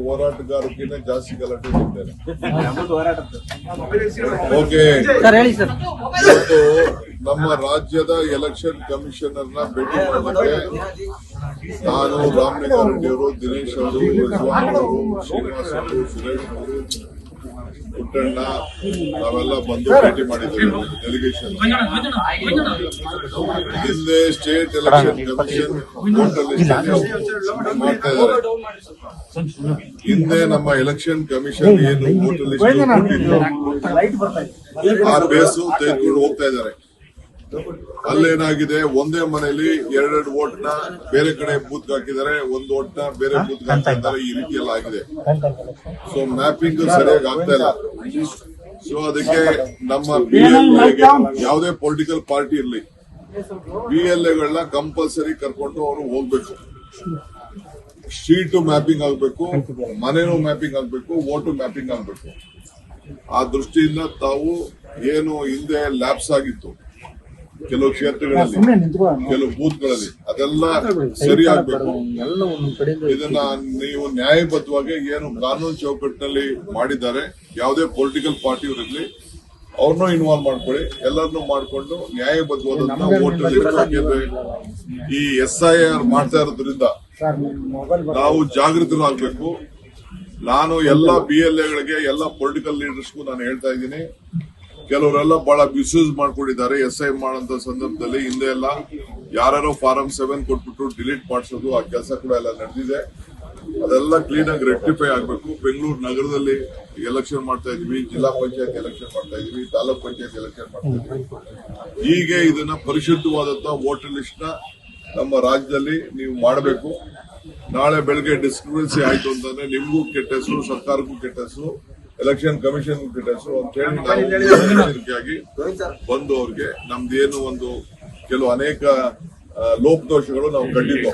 ಹೋರಾಟಗಾರಕ್ಕಿಂತ ಜಾಸ್ತಿ ಗಲಾಟೆ ಇದ್ದೇನೆ. ಓಕೆ, ಇವತ್ತು ನಮ್ಮ ರಾಜ್ಯದ ಎಲೆಕ್ಷನ್ ಕಮಿಷನರ್ನ ಭೇಟಿ ಮಾಡೋದಕ್ಕೆ ನಾನು, ರಾಮಲಿಂಗ ರೆಡ್ಡಿ ಅವರು, ದಿನೇಶ್ ಅವರು, ರಿಜ್ವಾನ್ ಅವರು, ಶ್ರೀನಿವಾಸ್ ಅವರು, ಸುರೇಶ್ ಅವರು, ಪುಟ್ಟಣ್ಣ ನಾವೆಲ್ಲ ಬಂದು ಭೇಟಿ ಮಾಡಿದ್ದೇವೆ. ಡೆಲಿಗೇಷನ್ ಹಿಂದೆ state election commission voter list ಮಾಡ್ತಾ ಇದ್ದಾರೆ. ಹಿಂದೆ ನಮ್ಮ ಎಲೆಕ್ಷನ್ ಕಮಿಷನ್ ಏನು ವೋಟರ್ ಲಿಸ್ಟ್ ಆ ಬೇಸು ತೆಗೆದುಕೊಂಡು ಹೋಗ್ತಾ ಇದ್ದಾರೆ. ಅಲ್ಲೇನಾಗಿದೆ, ಒಂದೇ ಮನೆಯಲ್ಲಿ ಎರಡೆರಡು ವೋಟ್ ನ ಬೇರೆ ಕಡೆ ಬೂತ್ ಹಾಕಿದ್ದಾರೆ, ಒಂದು ವೋಟ್ ನ ಬೇರೆ ಬೂತ್ ಹಾಕ್ತಾ ಇದ್ದಾರೆ. ಈ ರೀತಿ ಎಲ್ಲ ಆಗಿದೆ. ಸೊ ಮ್ಯಾಪಿಂಗ್ ಸರಿಯಾಗಿ ಆಗ್ತಾ ಇಲ್ಲ. ಸೊ ಅದಕ್ಕೆ ನಮ್ಮ PLA ಯಾವುದೇ ಪೊಲಿಟಿಕಲ್ ಪಾರ್ಟಿ ಇರಲಿ, PLAಗಳನ್ನ ಕಂಪಲ್ಸರಿ ಕರ್ಕೊಂಡು ಅವರು ಹೋಗ್ಬೇಕು. ಸ್ಟ್ರೀಟ್ ಮ್ಯಾಪಿಂಗ್ ಆಗ್ಬೇಕು, ಮನೆನೂ ಮ್ಯಾಪಿಂಗ್ ಆಗ್ಬೇಕು, ವೋಟು ಮ್ಯಾಪಿಂಗ್ ಆಗ್ಬೇಕು. ಆ ದೃಷ್ಟಿಯಿಂದ ತಾವು ಏನು ಹಿಂದೆ ಲ್ಯಾಪ್ಸ್ ಆಗಿತ್ತು ಕೆಲವು ಕ್ಷೇತ್ರಗಳಲ್ಲಿ, ಕೆಲವು ಬೂತ್ಗಳಲ್ಲಿ, ಅದೆಲ್ಲ ಸರಿ ಆಗ್ಬೇಕು. ಇದನ್ನ ನೀವು ನ್ಯಾಯಬದ್ಧವಾಗಿ ಏನು ಕಾನೂನು ಚೌಕಟ್ಟಿನಲ್ಲಿ ಮಾಡಿದ್ದಾರೆ, ಯಾವುದೇ ಪೊಲಿಟಿಕಲ್ ಪಾರ್ಟಿ ಇರಲಿ ಅವ್ರನ್ನೂ ಇನ್ವಾಲ್ವ್ ಮಾಡ್ಕೊಳ್ಳಿ. ಎಲ್ಲರನ್ನೂ ಮಾಡ್ಕೊಂಡು ನ್ಯಾಯಬದ್ಧವಾದಂತಹ ವೋಟಲ್ಲಿ ಈ SIR ಮಾಡ್ತಾ ಇರೋದ್ರಿಂದ ನಾವು ಜಾಗೃತರಾಗಬೇಕು. ನಾನು ಎಲ್ಲ PLAಗಳಿಗೆ, ಎಲ್ಲ ಪೊಲಿಟಿಕಲ್ ಲೀಡರ್ಸ್ಗೂ ನಾನು ಹೇಳ್ತಾ ಇದ್ದೀನಿ, ಕೆಲವರೆಲ್ಲ ಬಹಳ ಮಿಸ್ಯೂಸ್ ಮಾಡ್ಕೊಂಡಿದ್ದಾರೆ. SI ಮಾಡೋಂತ ಸಂದರ್ಭದಲ್ಲಿ ಹಿಂದೆ ಎಲ್ಲ ಯಾರು ಫಾರಂ 7 ಕೊಟ್ಬಿಟ್ಟು ಡಿಲೀಟ್ ಮಾಡಿಸೋದು, ಆ ಕೆಲಸ ಕೂಡ ಎಲ್ಲ ನಡೆದಿದೆ. ಅದೆಲ್ಲ ಕ್ಲೀನ್ ಆಗಿ ರೆಕ್ಟಿಫೈ ಆಗಬೇಕು. ಬೆಂಗಳೂರು ನಗರದಲ್ಲಿ ಎಲೆಕ್ಷನ್ ಮಾಡ್ತಾ ಇದೀವಿ, ಜಿಲ್ಲಾ ಪಂಚಾಯತ್ ಎಲೆಕ್ಷನ್ ಮಾಡ್ತಾ ಇದೀವಿ, ತಾಲೂಕ್ ಪಂಚಾಯತ್ ಎಲೆಕ್ಷನ್ ಮಾಡ್ತಾ ಇದೀವಿ. ಹೀಗೆ ಇದನ್ನ ಪರಿಶುದ್ಧವಾದಂತಹ ವೋಟರ್ ಲಿಸ್ಟ್ ನ ನಮ್ಮ ರಾಜ್ಯದಲ್ಲಿ ನೀವು ಮಾಡಬೇಕು. ನಾಳೆ ಬೆಳಗ್ಗೆ ಡಿಸ್ಕ್ರಿಪೆನ್ಸಿ ಆಯ್ತು ಅಂತಂದ್ರೆ ನಿಮ್ಗೂ ಕೆಟ್ಟ ಹೆಸರು, ಸರ್ಕಾರಕ್ಕೂ ಕೆಟ್ಟ ಹೆಸರು, ಎಲೆಕ್ಷನ್ ಕಮಿಷನ್ ಕೆಟ್ಟ ಹೆಸರು ಅಂತ ಹೇಳಿ ನಾವು ಎಚ್ಚರಿಕೆಯಾಗಿ ಬಂದು ಅವ್ರಿಗೆ ನಮ್ದೇನು ಒಂದು ಕೆಲವು ಅನೇಕ ಲೋಪದೋಷಗಳು ನಾವು ಕಂಡಿದ್ದೋ,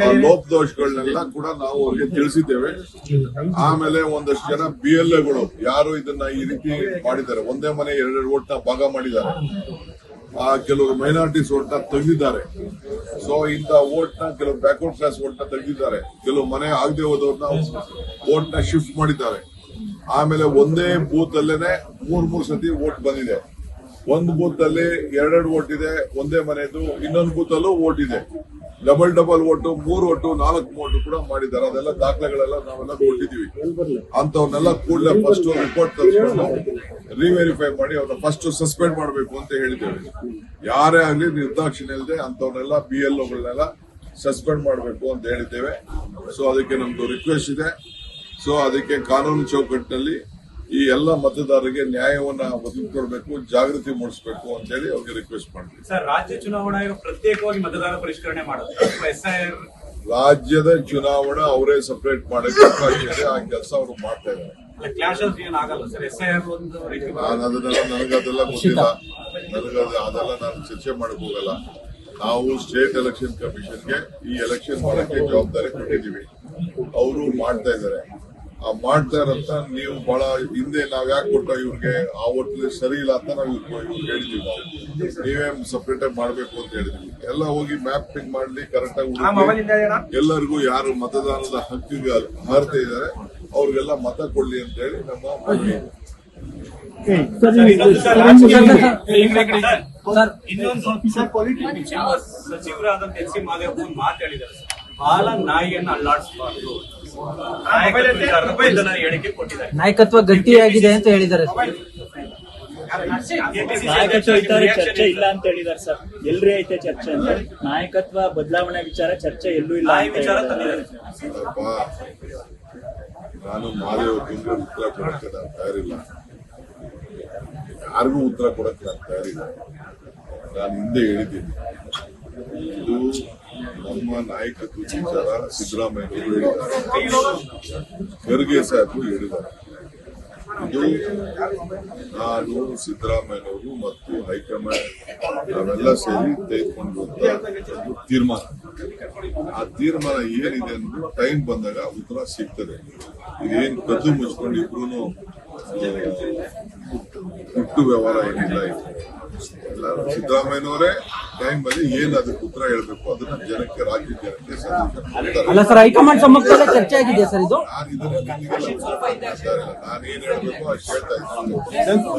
ಆ ಲೋಪದೋಷಗಳನ್ನೆಲ್ಲ ಕೂಡ ನಾವು ಅವ್ರಿಗೆ ತಿಳಿಸಿದ್ದೇವೆ. ಆಮೇಲೆ ಒಂದಷ್ಟು ಜನ PLAಗಳು ಯಾರು ಇದನ್ನ ಈ ರೀತಿ ಮಾಡಿದ್ದಾರೆ, ಒಂದೇ ಮನೆ ಎರಡೆರಡು ವೋಟ್ ನ ಭಾಗ ಮಾಡಿದ್ದಾರೆ, ಕೆಲವರು ಮೈನಾರಿಟೀಸ್ ವೋಟ್ ನ ತೆಗೆದಿದ್ದಾರೆ. ಸೊ ಇಂಥ ವೋಟ್ ನ ಕೆಲವು ಬ್ಯಾಕ್ವರ್ಡ್ ಕ್ಲಾಸ್ ವೋಟ್ ನ ತೆಗೆದಿದ್ದಾರೆ, ಕೆಲವು ಮನೆ ಆಗದೆ ಹೋದವ್ರನ್ನ ವೋಟ್ ನ ಶಿಫ್ಟ್ ಮಾಡಿದ್ದಾರೆ. ಆಮೇಲೆ ಒಂದೇ ಬೂತ್ ಅಲ್ಲೇನೆ ಮೂರ್ ಸತಿ ವೋಟ್ ಬಂದಿದೆ. ಒಂದು ಬೂತ್ ಅಲ್ಲಿ ಎರಡೆರಡು ವೋಟ್ ಇದೆ, ಒಂದೇ ಮನೆದು. ಇನ್ನೊಂದು ಬೂತ್ ಅಲ್ಲೂ ವೋಟ್ ಇದೆ, ಡಬಲ್ ವೋಟ್, 3 ವೋಟ್, 4 ವೋಟ್ ಕೂಡ ಮಾಡಿದ್ದಾರೆ. ಅದೆಲ್ಲ ದಾಖಲೆಗಳೆಲ್ಲ ನಾವೆಲ್ಲ ಕೊಟ್ಟಿದೀವಿ. ಅಂತವ್ರನ್ನೆಲ್ಲ ಕೂಡಲೇ ಫಸ್ಟ್ ರಿಪೋರ್ಟ್ ತರಿಸ್ಕೊಂಡು ರಿವೆರಿಫೈ ಮಾಡಿ ಅವ್ರನ್ನ ಫಸ್ಟ್ ಸಸ್ಪೆಂಡ್ ಮಾಡಬೇಕು ಅಂತ ಹೇಳಿದ್ದೇವೆ. ಯಾರೇ ಆಗ್ಲಿ ನಿರ್ದಾಕ್ಷಿಣ್ಯ ಇಲ್ಲದೆ ಅಂತವ್ರನ್ನೆಲ್ಲ PLOಗಳನ್ನೆಲ್ಲ ಸಸ್ಪೆಂಡ್ ಮಾಡಬೇಕು ಅಂತ ಹೇಳಿದ್ದೇವೆ. ಸೊ ಅದಕ್ಕೆ ನಮ್ದು ರಿಕ್ವೆಸ್ಟ್ ಇದೆ. ಸೊ ಅದಕ್ಕೆ ಕಾನೂನು ಚೌಕಟ್ಟಿನಲ್ಲಿ ಈ ಎಲ್ಲ ಮತದಾರರಿಗೆ ನ್ಯಾಯವನ್ನ ಒದಗಿಕೊಡ್ಬೇಕು, ಜಾಗೃತಿ ಮೂಡಿಸಬೇಕು ಅಂತ ಹೇಳಿ ಅವ್ರಿಗೆ ರಿಕ್ವೆಸ್ಟ್ ಮಾಡ್ತೀವಿ. ಸರ್, ರಾಜ್ಯ ಚುನಾವಣಾ ಆಯೋಗ ಪ್ರತ್ಯೇಕವಾಗಿ ಮತದಾರ ಪರಿಷ್ಕರಣೆ ಮಾಡುತ್ತೆ. ರಾಜ್ಯದ ಚುನಾವಣಾ ಅವರೇ ಸಪರೇಟ್ ಮಾಡಕ್ಕೆ ಅವಕಾಶ ಇದೆ. ಆ ಕೆಲಸ ಅವರು ಮಾಡ್ತಾ ಇದ್ದಾರೆ. ನನಗದೆಲ್ಲ ಗೊತ್ತಿಲ್ಲ. ಅದೆಲ್ಲ ನಾನು ಚರ್ಚೆ ಮಾಡಕ್ ಹೋಗಲ್ಲ. ನಾವು ಸ್ಟೇಟ್ ಎಲೆಕ್ಷನ್ ಕಮಿಷನ್ಗೆ ಈ ಎಲೆಕ್ಷನ್ ಮಾಡಕ್ಕೆ ಜವಾಬ್ದಾರಿ ಕೊಟ್ಟಿದ್ದೀವಿ. ಅವರು ಮಾಡ್ತಾ ಇದ್ದಾರೆ. ಆ ಮಾಡ್ತಾ ಇರಂತ ನೀವು ಬಹಳ ಹಿಂದೆ ನಾವ್ ಯಾಕೆ ಕೊಟ್ಟ ಇವ್ರಿಗೆ ಆ ಹೋಟ್ಲ್ ಸರಿ ಇಲ್ಲ ಅಂತ ನಾವು ಇವ್ರಿಗೆ ಹೇಳಿದ್ವಿ. ನಾವು ನೀವೇ ಸಪರೇಟ್ ಆಗಿ ಮಾಡ್ಬೇಕು ಅಂತ ಹೇಳಿದ್ವಿ. ಎಲ್ಲ ಹೋಗಿ ಮ್ಯಾಪಿಂಗ್ ಮಾಡ್ಲಿ, ಕರೆಕ್ಟ್ ಆಗಿ ಎಲ್ಲರಿಗೂ ಯಾರು ಮತದಾನದ ಹಕ್ಕಿಗೆ ಅರ್ಹತೆ ಇದ್ದಾರೆ ಅವ್ರಿಗೆಲ್ಲ ಮತ ಕೊಡ್ಲಿ ಅಂತ ಹೇಳಿ ನಮ್ಮ ಸಚಿವರಾದಂತ ಎಚ್ ಸಿ ಮಾದೇವಪ್ಪ ಮಾತು ಹೇಳಿದ್ದಾರೆ. ಬಾಲ ನಾಯಿಯನ್ನು ಅಲ್ಲಾಡಿಸಬಾರ್ದು, ಹೇಳಿಕೆ ಕೊಟ್ಟಿದ್ದಾರೆ. ನಾಯಕತ್ವ ಗಟ್ಟಿಯಾಗಿದೆ ಅಂತ ಹೇಳಿದ್ದಾರೆ. ನಾಯಕತ್ವ ಇದ್ದಾರೆ, ಚರ್ಚೆ ಇಲ್ಲ ಅಂತ ಹೇಳಿದ್ದಾರೆ ಸರ್. ಎಲ್ರಿ ಐತೆ ಚರ್ಚೆ ಅಂತ. ನಾಯಕತ್ವ ಬದಲಾವಣೆ ವಿಚಾರ ಚರ್ಚೆ ಎಲ್ಲೂ ಇಲ್ಲ. ನಾನು ಮಾದೇವಪ್ಪ ಉತ್ತರ ಕೊಡಕ್ಕೆ ನಾನು ತಯಾರಿಲ್ಲ. ಯಾರಿಗೂ ಉತ್ತರ ಕೊಡಕ್ಕೆ ನಾನು ತಯಾರಿಲ್ಲ. ನಾನು ಹಿಂದೆ ಹೇಳಿದ್ದೀನಿ, ಇದು ನಮ್ಮ ನಾಯಕತ್ವ ವಿಚಾರ ಸಿದ್ದರಾಮಯ್ಯ ಹೇಳಿದ್ದಾರೆ, ಖರ್ಗೆ ಸಾಹೇಬರು ಹೇಳಿದ್ದಾರೆ. ಇದು ನಾನು, ಸಿದ್ದರಾಮಯ್ಯನವರು ಮತ್ತು ಹೈಕಮಾಂಡ್ ನಾವೆಲ್ಲ ಸೇರಿ ತೆಗೆದುಕೊಂಡು ತೀರ್ಮಾನ. ಆ ತೀರ್ಮಾನ ಏನಿದೆ ಅಂದ್ರೆ ಟೈಮ್ ಬಂದಾಗ ಉತ್ತರ ಸಿಗ್ತದೆ. ಇದೇನು ಕದ್ದು ಮುಚ್ಕೊಂಡು ಇಬ್ರು ಹುಟ್ಟು ವ್ಯವಹಾರ ಏನಿಲ್ಲ. ಇದು ಎಲ್ಲ ಸಿದ್ದರಾಮಯ್ಯನವರೇ ಟೈಮ್ ಅಲ್ಲಿ ಏನ್ ಅದಕ್ಕೆ ಉತ್ತರ ಹೇಳ್ಬೇಕು ಅದನ್ನ ಜನಕ್ಕೆ ರಾಜ್ಯ ಜನಕ್ಕೆ ಸಂದೇಶ ಅಲ್ಲ ಸರ್, ಹೈಕಮಾಂಡ್ ಸಮ್ಮುಖದಲ್ಲೇ ಚರ್ಚೆ ಆಗಿದೆ ಸರ್ ಇದು. ನಾನು ಇದನ್ನ ನಾನು ಏನ್ ಹೇಳ್ಬೇಕು ಅಷ್ಟು ಹೇಳ್ತಾ ಇದ್ದೀನಿ.